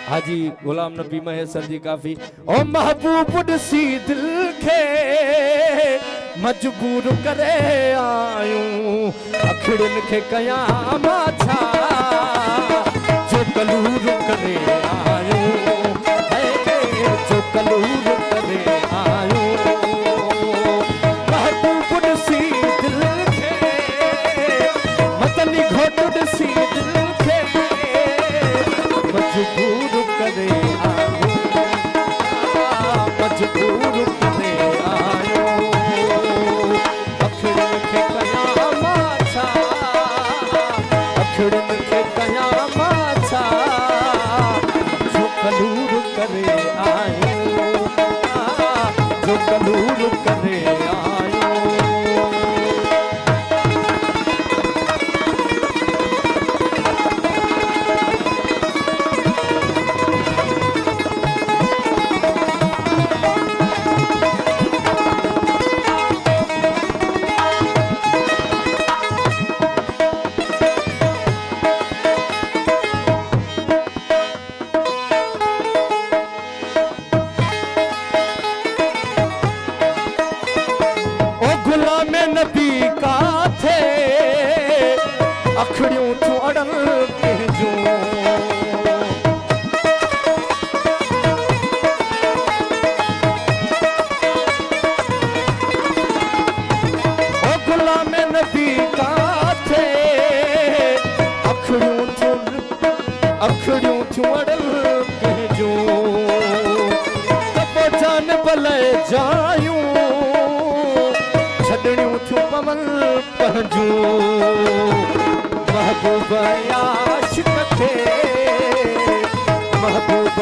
हाजी गुलाम नबी महेसर जी काफी ओ महबूब सी दिल खे मजबूर करे आयूं अखड़न खे कया माछा जो कलूर करे आयूं जो कलूर करे आयूं महबूब सी दिल खे मतनी घोट सी दिल खे मजबूर करे आयो मजबूर करे आयो अखड़न खे कया माछा अखड़न खे कया माछा जो कलूर करे आयो जो कलूर करे आयो नबी का थे अखड़ियों तू अड़ल कहजो ओ गुलाम नबी का थे अखड़ियों तू अड़ल कहजो कब जान भले जायूं छड़ियों थू पवन पंजू महबूब आशिक थे महबूब